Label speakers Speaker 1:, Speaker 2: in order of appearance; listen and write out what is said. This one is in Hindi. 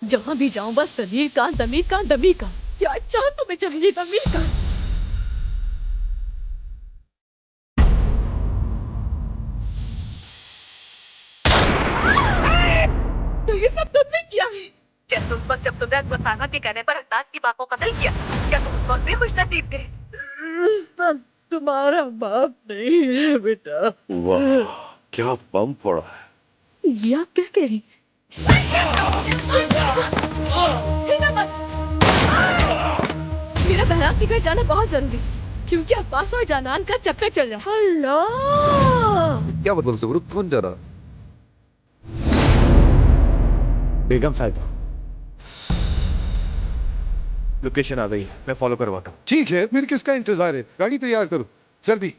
Speaker 1: जहाँ भी जाऊँ बस तमीर का तमीर का तमीर का। क्या चाह तुम्हें चाहिए तमीर का? तो ये सब तुमने किया है? क्या तुम बस जब तुम्हें बताना के कहने पर अदनान की माँ को कत्ल किया? क्या तुम उस वक्त भी खुश नसीब थे? रुस्तम तुम्हारा बाप नहीं है बेटा।
Speaker 2: वाह, क्या बम फोड़ा है।
Speaker 1: ये आप क्या कह रही? हिना मत। मेरा बहराम के घर जाना बहुत जरूरी है, क्योंकि अब्बास और जानान का चक्कर चल रहा है। अल्लाह!
Speaker 2: क्या मतलब जरूरत कौन जा रहा?
Speaker 3: बेगम साहिबा,
Speaker 4: लोकेशन आ गई, मैं फॉलो करवाता हूँ।
Speaker 3: ठीक है, फिर किसका इंतजार है? गाड़ी तैयार करो जल्दी।